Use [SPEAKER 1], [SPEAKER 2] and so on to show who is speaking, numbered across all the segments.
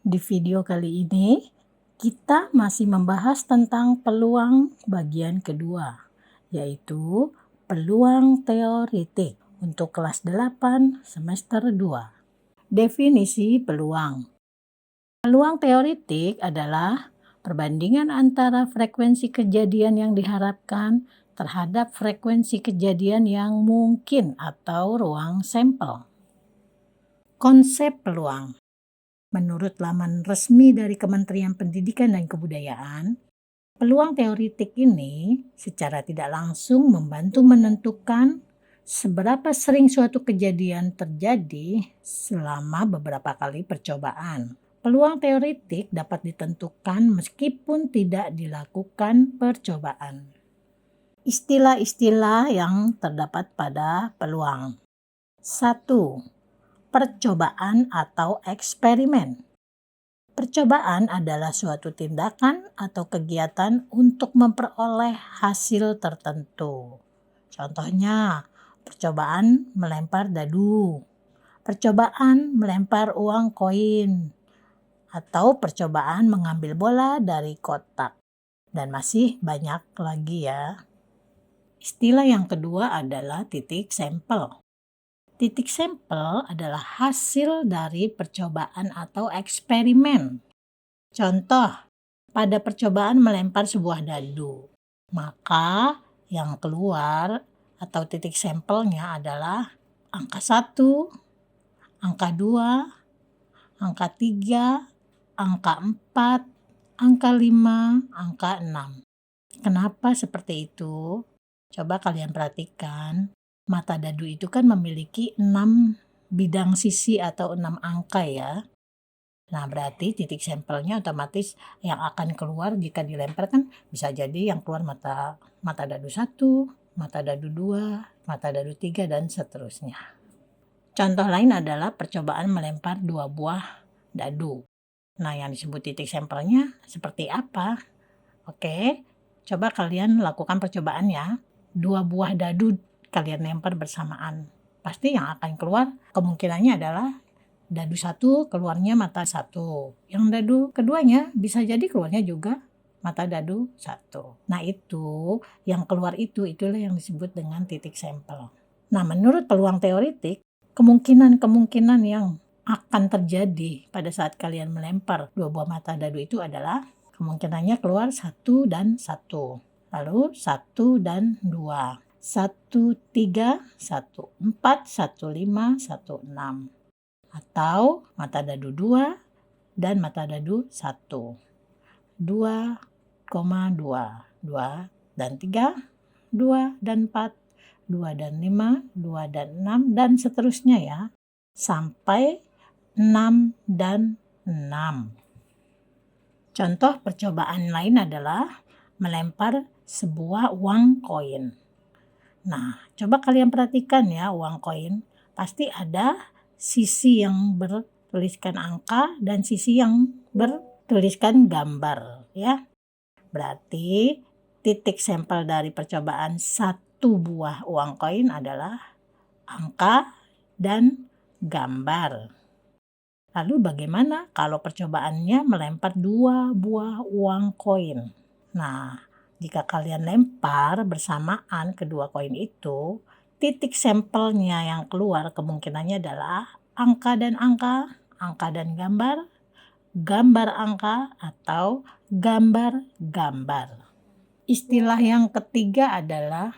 [SPEAKER 1] Di video kali ini, kita masih membahas tentang peluang bagian kedua, yaitu peluang teoretik untuk kelas 8 semester 2. Definisi peluang. Peluang teoretik adalah perbandingan antara frekuensi kejadian yang diharapkan terhadap frekuensi kejadian yang mungkin atau ruang sampel. Konsep peluang. Menurut laman resmi dari Kementerian Pendidikan dan Kebudayaan, peluang teoretik ini secara tidak langsung membantu menentukan seberapa sering suatu kejadian terjadi selama beberapa kali percobaan. Peluang teoretik dapat ditentukan meskipun tidak dilakukan percobaan. Istilah-istilah yang terdapat pada peluang. 1. Percobaan atau eksperimen. Percobaan adalah suatu tindakan atau kegiatan untuk memperoleh hasil tertentu. Contohnya, percobaan melempar dadu, percobaan melempar uang koin, atau percobaan mengambil bola dari kotak. Dan masih banyak lagi ya. Istilah yang kedua adalah titik sampel. Titik sampel adalah hasil dari percobaan atau eksperimen. Contoh, pada percobaan melempar sebuah dadu, maka yang keluar atau titik sampelnya adalah angka 1, angka 2, angka 3, angka 4, angka 5, angka 6. Kenapa seperti itu? Coba kalian perhatikan. Mata dadu itu kan memiliki 6 bidang sisi atau 6 angka ya. Nah berarti titik sampelnya otomatis yang akan keluar jika dilempar kan bisa jadi yang keluar mata dadu 1, mata dadu 2, mata dadu 3 dan seterusnya. Contoh lain adalah percobaan melempar 2 buah dadu. Nah yang disebut titik sampelnya seperti apa? Oke, coba kalian lakukan percobaan ya. 2 buah dadu kalian lempar bersamaan. Pasti yang akan keluar kemungkinannya adalah dadu 1 keluarnya mata 1. Yang dadu keduanya bisa jadi keluarnya juga mata dadu 1. Nah itu, yang keluar itulah yang disebut dengan titik sampel. Nah menurut peluang teoretik, kemungkinan yang akan terjadi pada saat kalian melempar 2 buah mata dadu itu adalah kemungkinannya keluar 1 dan 1. Lalu 1 dan 2. 1, 3, 1, 4, 1, 5, 1, 6. Atau mata dadu 2 dan mata dadu 1. 2, 2, 2 dan 3, 2 dan 4, 2 dan 5, 2 dan 6, dan seterusnya ya. Sampai 6 dan 6. Contoh percobaan lain adalah melempar sebuah uang koin. Nah, coba kalian perhatikan ya uang koin. Pasti ada sisi yang bertuliskan angka dan sisi yang bertuliskan gambar ya. Berarti titik sampel dari percobaan 1 buah uang koin adalah angka dan gambar. Lalu bagaimana kalau percobaannya melempar 2 buah uang koin? Nah, jika kalian lempar bersamaan kedua koin itu, titik sampelnya yang keluar kemungkinannya adalah angka dan angka, angka dan gambar, gambar angka, atau gambar-gambar. Istilah yang ketiga adalah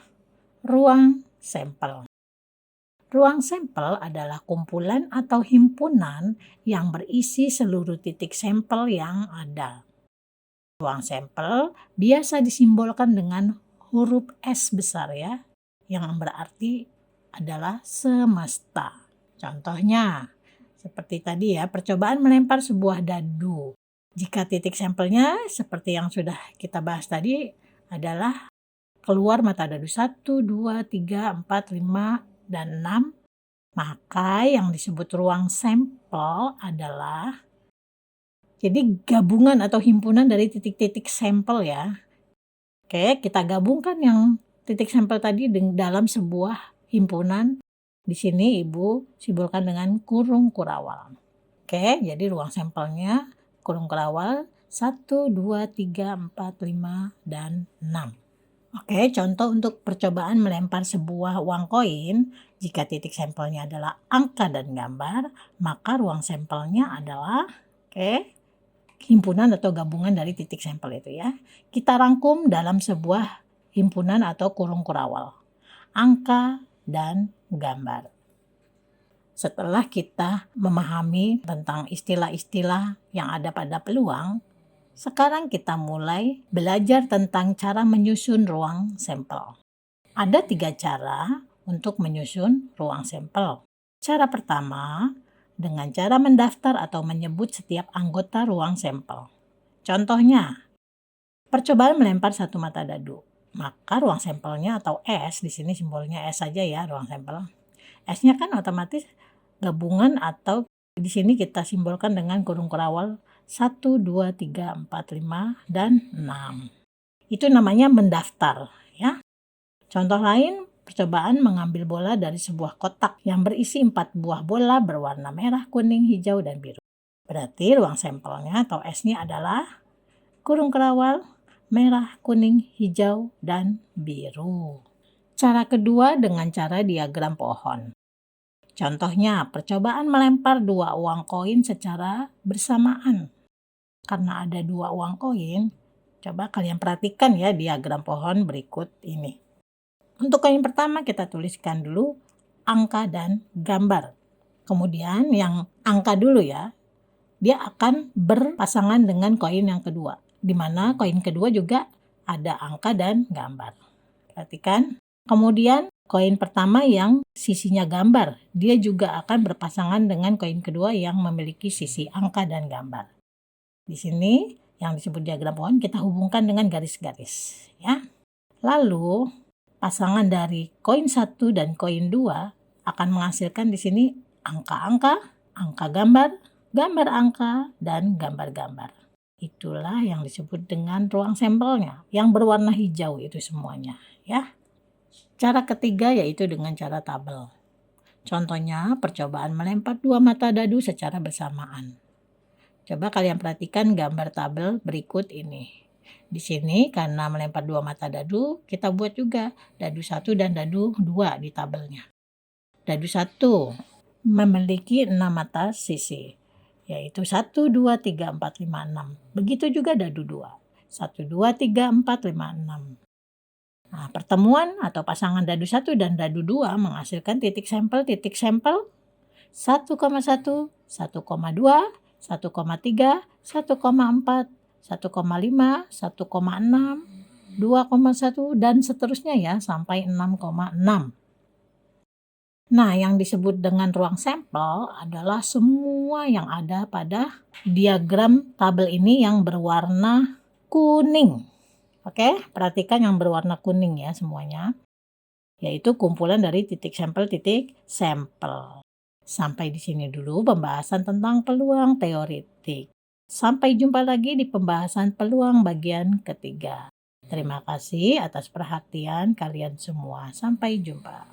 [SPEAKER 1] ruang sampel. Ruang sampel adalah kumpulan atau himpunan yang berisi seluruh titik sampel yang ada. Ruang sampel biasa disimbolkan dengan huruf S besar ya, yang berarti adalah semesta. Contohnya, seperti tadi ya, percobaan melempar sebuah dadu. Jika titik sampelnya seperti yang sudah kita bahas tadi adalah keluar mata dadu 1, 2, 3, 4, 5, dan 6, maka yang disebut ruang sampel adalah jadi gabungan atau himpunan dari titik-titik sampel ya. Oke, kita gabungkan yang titik sampel tadi dalam sebuah himpunan. Di sini Ibu simbolkan dengan kurung kurawal. Oke, jadi ruang sampelnya kurung kerawal 1, 2, 3, 4, 5, dan 6. Oke, contoh untuk percobaan melempar sebuah uang koin. Jika titik sampelnya adalah angka dan gambar, maka ruang sampelnya adalah himpunan atau gabungan dari titik sampel itu ya. Kita rangkum dalam sebuah himpunan atau kurung kerawal. Angka dan gambar. Setelah kita memahami tentang istilah-istilah yang ada pada peluang, sekarang kita mulai belajar tentang cara menyusun ruang sampel. Ada 3 cara untuk menyusun ruang sampel. Cara pertama, dengan cara mendaftar atau menyebut setiap anggota ruang sampel. Contohnya, percobaan melempar satu mata dadu. Maka ruang sampelnya atau S, di sini simbolnya S saja ya, ruang sampel. S-nya kan otomatis gabungan atau di sini kita simbolkan dengan kurung kerawal 1, 2, 3, 4, 5, dan 6. Itu namanya mendaftar ya. Contoh lain, percobaan mengambil bola dari sebuah kotak yang berisi 4 buah bola berwarna merah, kuning, hijau, dan biru. Berarti ruang sampelnya atau S-nya adalah kurung kerawal merah, kuning, hijau, dan biru. Cara kedua dengan cara diagram pohon. Contohnya, percobaan melempar 2 uang koin secara bersamaan. Karena ada 2 uang koin, coba kalian perhatikan ya diagram pohon berikut ini. Untuk koin pertama kita tuliskan dulu angka dan gambar. Kemudian yang angka dulu ya, dia akan berpasangan dengan koin yang kedua. Di mana koin kedua juga ada angka dan gambar. Perhatikan. Kemudian koin pertama yang sisinya gambar, dia juga akan berpasangan dengan koin kedua yang memiliki sisi angka dan gambar. Di sini yang disebut diagram pohon kita hubungkan dengan garis-garis ya. Lalu pasangan dari koin 1 dan koin 2 akan menghasilkan di sini angka-angka, angka gambar, gambar angka, dan gambar-gambar. Itulah yang disebut dengan ruang sampelnya yang berwarna hijau itu semuanya ya. Cara ketiga yaitu dengan cara tabel. Contohnya percobaan melempar 2 mata dadu secara bersamaan. Coba kalian perhatikan gambar tabel berikut ini. Di sini karena melempar 2 mata dadu, kita buat juga dadu 1 dan dadu 2 di tabelnya. Dadu 1 memiliki 6 mata sisi, yaitu 1, 2, 3, 4, 5, 6. Begitu juga dadu 2. 1, 2, 3, 4, 5, 6. Nah, pertemuan atau pasangan dadu 1 dan dadu 2 menghasilkan titik sampel 1,1, 1,2, 1,3, 1,4, 1,5, 1,6, 2,1 dan seterusnya ya sampai 6,6. Nah, yang disebut dengan ruang sampel adalah semua yang ada pada diagram tabel ini yang berwarna kuning. Oke, perhatikan yang berwarna kuning ya semuanya. Yaitu kumpulan dari titik sampel. Sampai di sini dulu pembahasan tentang peluang teoretik. Sampai jumpa lagi di pembahasan peluang bagian ketiga. Terima kasih atas perhatian kalian semua. Sampai jumpa.